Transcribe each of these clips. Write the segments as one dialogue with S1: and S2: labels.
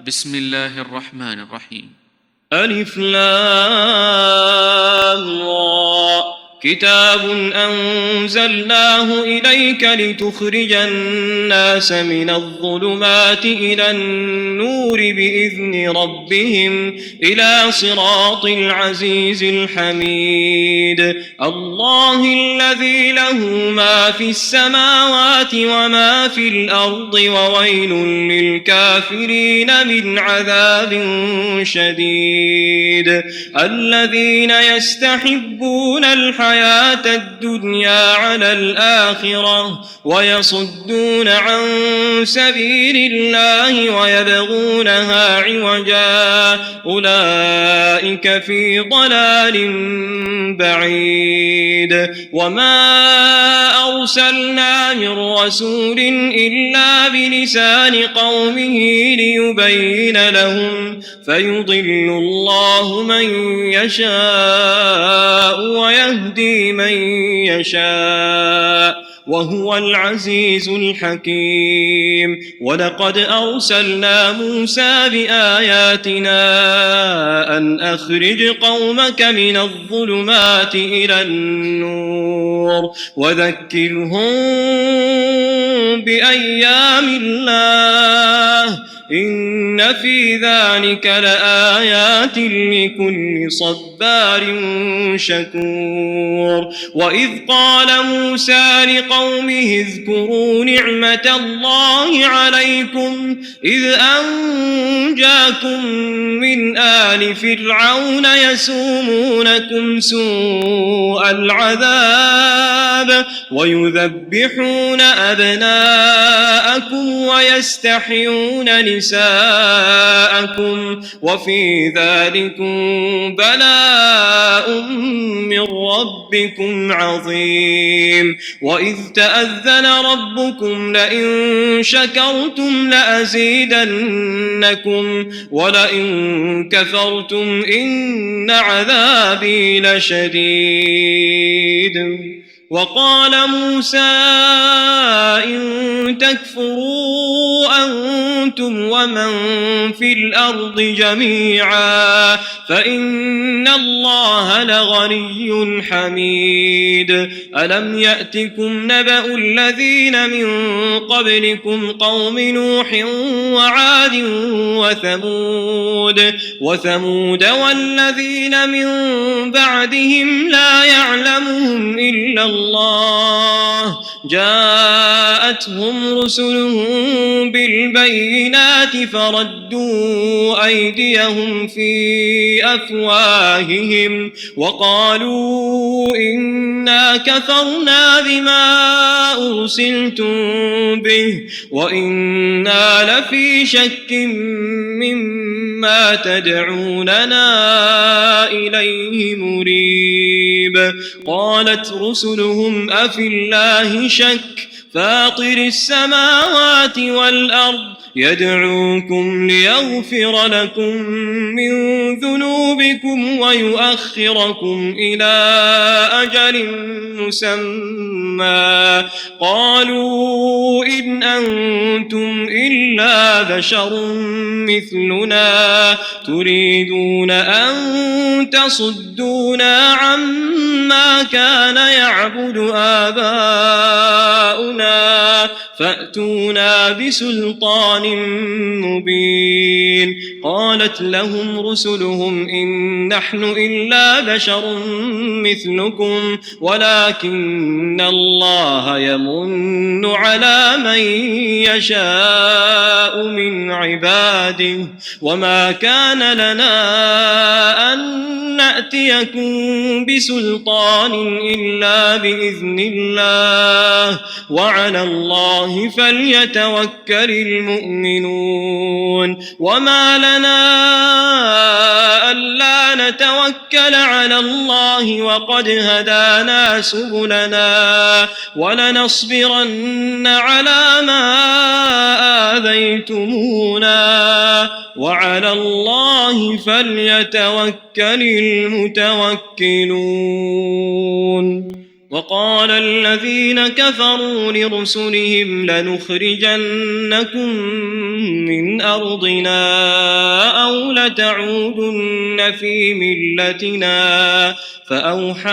S1: بسم الله الرحمن الرحيم.
S2: ألف لام را كتاب أنزلناه إليك لتخرج الناس من الظلمات إلى النور بإذن ربهم إلى صراط العزيز الحميد الله الذي له ما في السماوات وما في الأرض وويل للكافرين من عذاب شديد الذين يستحبون الحياة الدنيا على الآخرة ويصدون عن سبيل الله ويبغونها عوجا أولئك في ضلال بعيد وما أرسلنا من رسول إلا بلسان قومه ليبين لهم فيضل الله من يشاء ويهدي من يشاء وهو العزيز الحكيم ولقد أرسلنا موسى بآياتنا أن أخرج قومك من الظلمات إلى النور وذكرهم بأيام الله إن في ذلك لآيات لكل صبار شكور وإذ قال موسى لقومه اذكروا نعمة الله عليكم إذ أنجاكم من آل فرعون يسومونكم سوء العذاب ويذبحون أبناءكم ويستحيون نساءكم وفي ذلكم بلاء من ربكم عظيم وإذ تأذن ربكم لئن شكرتم لأزيدنكم ولئن كفرتم إن عذابي لشديد وقال موسى إن تكفروا أنتم ومن في الأرض جميعا فإن الله لغني حميد ألم يأتكم نبأ الذين من قبلكم قوم نوح وعاد وثمود والذين من بعدهم لا يعلمهم إلا الله جاءتهم رسلهم بالبينات فردوا أيديهم في أفواههم وقالوا إنا كفرنا بما أرسلتم به وإنا لفي شك مما تدعوننا إليه مريب قالت رسلهم أفي الله شك فاطر السماوات والأرض يدعوكم ليغفر لكم من ذنوبكم ويؤخركم إلى أجل مسمى قالوا إن أنتم إلا بشر مثلنا تريدون أن تصدونا عما كان يعبد آباؤنا فأتونا بسلطان مبين قالت لهم رسلهم إن نحن إلا بشر مثلكم ولكن الله يمن على من يشاء من عباده وما كان لنا أن نأتيكم بسلطان إلا بإذن الله وعلى الله فليتوكل المؤمنون وما لنا ألا نتوكل على الله وقد هدانا سبلنا ولنصبرن على ما آذيتمونا وعلى الله فليتوكل المتوكلون وقال الذين كفروا لرسلهم لنخرجنكم من أرضنا أو لتعودن في ملتنا فأوحى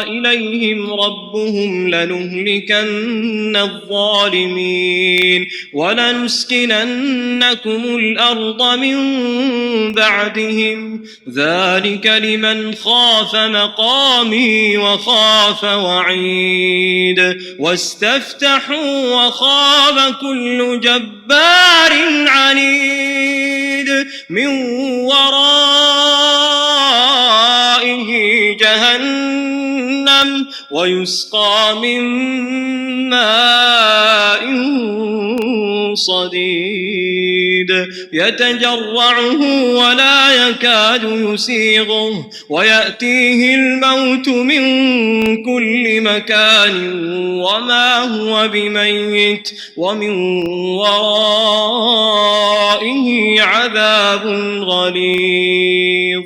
S2: إليهم ربهم لنهلكن الظالمين ولنسكننكم الأرض من بعدهم ذلك لمن خاف مقامي وخاف وعيد واستفتحوا وخاب كل جبار عنيد من ورائه جهنم ويسقى من ماء صديد يتجرعه ولا يكاد يسيغه ويأتيه الموت من كل مكان وما هو بميت ومن ورائه عذاب غليظ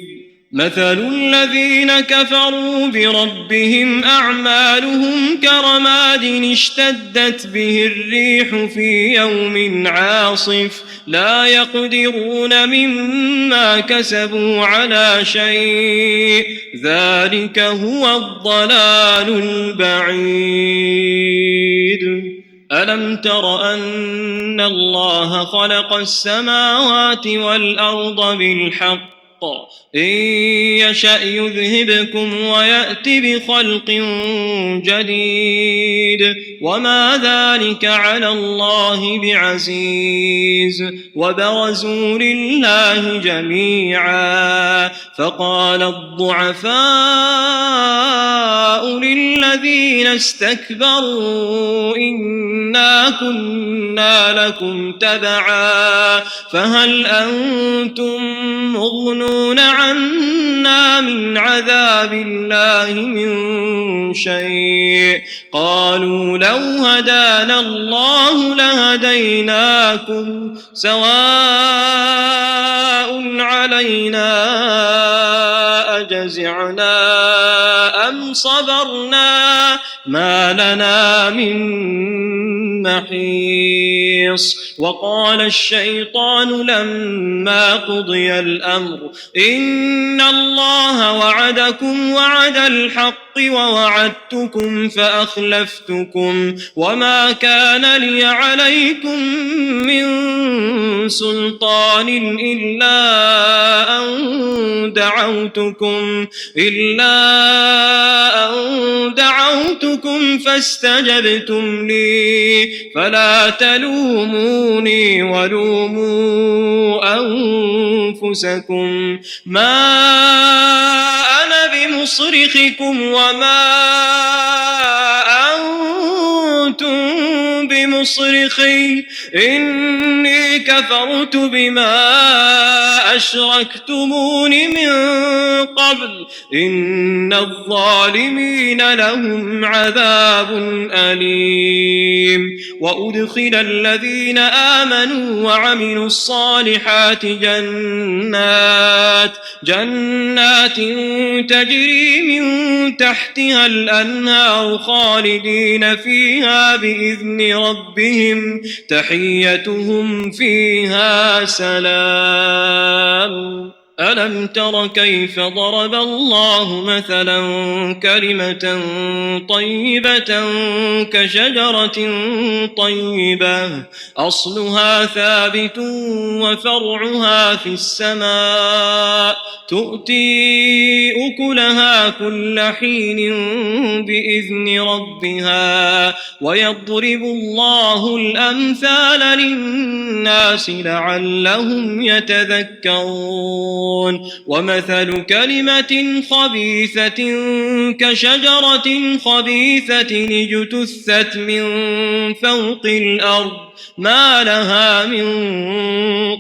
S2: مثل الذين كفروا بربهم أعمالهم كرماد اشتدت به الريح في يوم عاصف لا يقدرون مما كسبوا على شيء ذلك هو الضلال البعيد ألم تر أن الله خلق السماوات والأرض بالحق إن يشأ يذهبكم ويأت بخلق جديد وما ذلك على الله بعزيز وبرزوا لله جميعا فقال الضعفاء للذين استكبروا إنا كنا لكم تبعا فهل أنتم مغنون عنا من عذاب الله من شيء قالوا لو هدانا الله لهديناكم سواء علينا أجزعنا أم صبرنا ما لنا من محيص وقال الشيطان لما قضي الأمر إن الله وعدكم وعد الحق ووعدتكم فأخلفتكم وما كان لي عليكم من سلطان إلا أن دعوتكم فاستجبتم لي فلا تلوموني ولوموا أنفسكم ما أنا بمصرخكم وما أنتم بمصرخي إني كفرت بما أشركتمون من قبل إن الظالمين لهم عذاب أليم وأدخل الذين آمنوا وعملوا الصالحات جنات تجري من تحتها الأنهار خالدين فيها بإذن ربهم تحيتهم فيها سلام ألم تر كيف ضرب الله مثلا كلمة طيبة كشجرة طيبة أصلها ثابت وفرعها في السماء تؤتي أكلها كل حين بإذن ربها ويضرب الله الأمثال للناس لعلهم يتذكرون ومثل كلمة خبيثة كشجرة خبيثة اجتثت من فوق الأرض ما لها من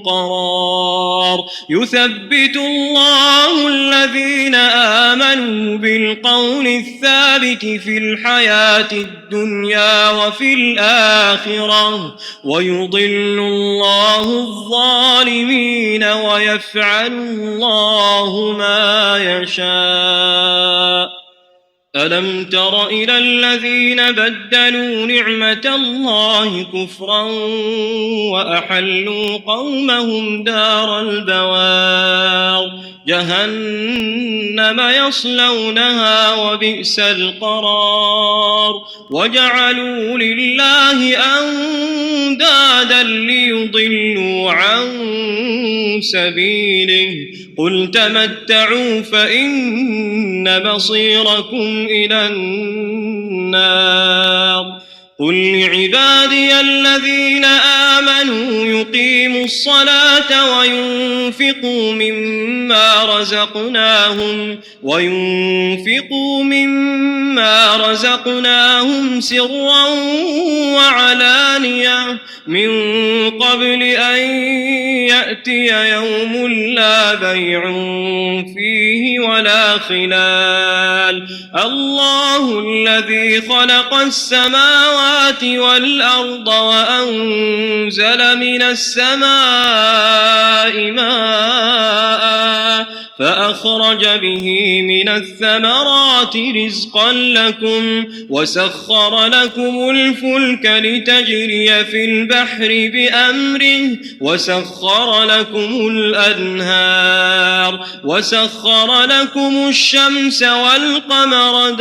S2: قرار يثبت الله الذين آمنوا بالقول الثابت في الحياة الدنيا وفي الآخرة ويضل الله الظالمين ويفعل الله ما يشاء ألم تر إلى الذين بدلوا نعمة الله كفرا وأحلوا قومهم دار البوار جهنم يصلونها وبئس القرار وجعلوا لله أندادا ليضلوا عن سبيله قل تمتعوا فإن مصيركم إلى النار قل لعبادي الذين آمنوا يقيموا الصلاة وينفقوا مما رزقناهم سرا وعلانية من قبل أن يأتي يوم لا بيع فيه ولا خلال الله الذي خلق السماوات والأرض وأنزل من السماء ماء فأخرج به من الثمرات رزقا لكم وسخر لكم الفلك لتجري في البحر بأمره وسخر لكم الأنهار وسخر لكم الشمس والقمر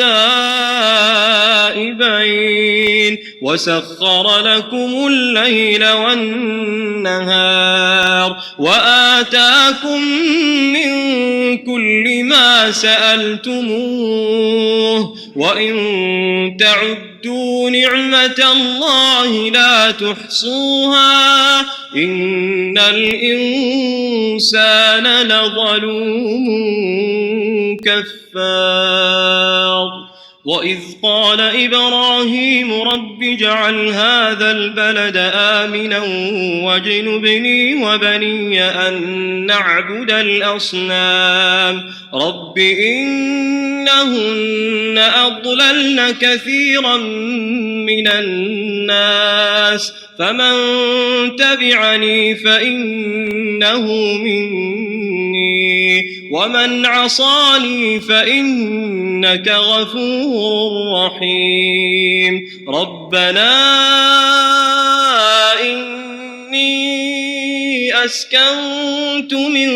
S2: دائبين وسخر لكم الليل والنهار وآتاكم من كل ما سألتموه وإن تعدوا نعمة الله لا تحصوها إن الإنسان لظلوم كفار وإذ قال إبراهيم رب اجعل هذا البلد آمنا واجنبني وبني أن نعبد الأصنام رب إنهن أضللن كثيرا من الناس فمن تبعني فإنه مني ومن عصاني فإنك غفور رحيم ربنا إني أسكنت من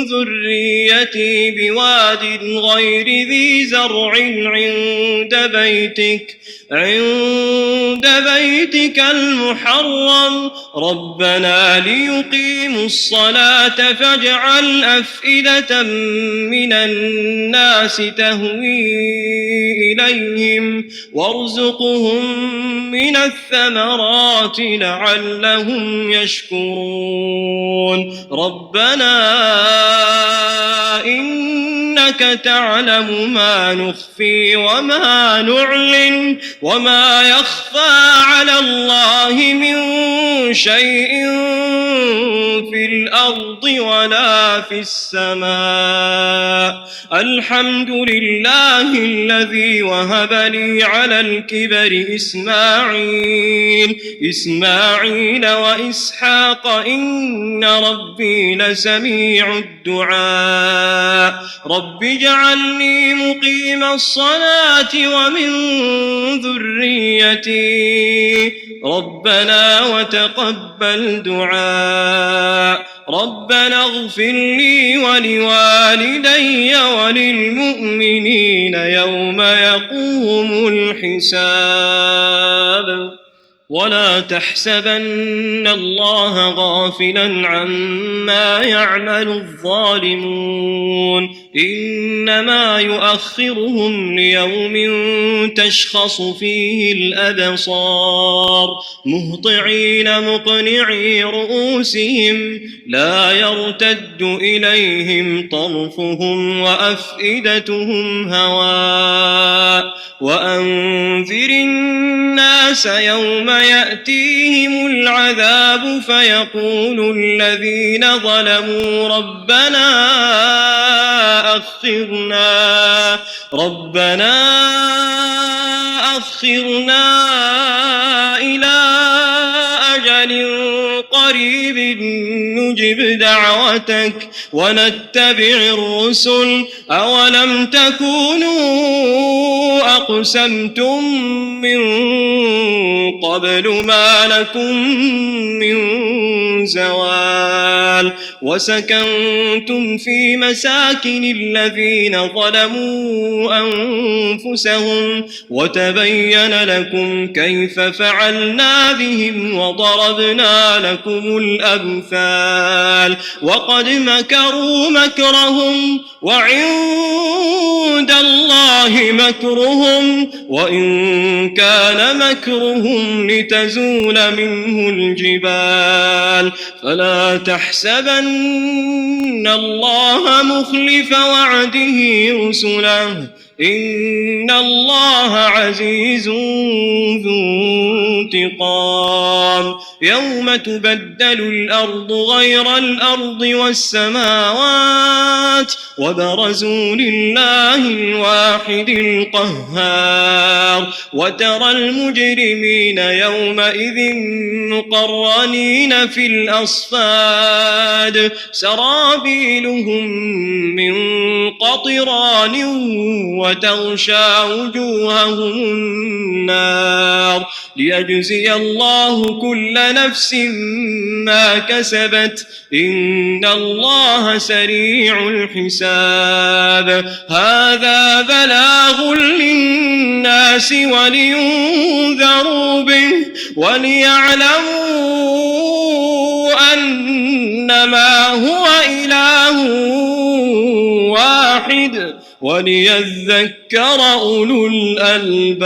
S2: ذريتي بواد غير ذي زرع عند بيتك المحرم ربنا ليقيموا الصلاة فاجعل أفئدة من الناس تهوي إليهم وارزقهم من الثمرات لعلهم يشكرون ربنا إنك تعلم ما نخفي وما نعلن وما يخفى على الله من شيء في الأرض ولا في السماء الحمد لله الذي وهب لي على الكبر إسماعيل وإسحاق إن ربي لسميع الدعاء رب اجعلني مقيم الصلاة ومن ذريتي ربنا وتقبل دعاء ربنا اغفر لي ولوالدي وللمؤمنين يوم يقوم الحساب ولا تحسبن الله غافلا عما يعمل الظالمون إنما يؤخرهم ليوم تشخص فيه الأبصار مهطعين مقنعي رؤوسهم لا يرتد إليهم طرفهم وأفئدتهم هواء وأنذر الناس يوم يأتيهم العذاب فيقول الذين ظلموا ربنا أخرنا إلى أجل قريب نستجب دعوتك ونتبع الرسل أولم تكونوا أقسمتم من قبل ما لكم من زوال وسكنتم في مساكن الذين ظلموا أنفسهم وتبين لكم كيف فعلنا بهم وضربنا لكم الأمثال وقد مكروا مكرهم وعند الله مكرهم وإن كان مكرهم لتزول منه الجبال فلا تحسبن الله مخلف وعده رسله إن الله عزيز ذو انتقام يوم تبدل الأرض غير الأرض والسماوات وبرزوا لله الواحد القهار وترى المجرمين يومئذ مقرنين في الأصفاد سرابيلهم من قطران وتغشى وجوههم النار ليجزي الله كل نفس ما كسبت إن الله سريع الحساب هذا بلاغ للناس ولينذروا به وليعلموا أنما هو إله واحد وليذكر أولو الألباب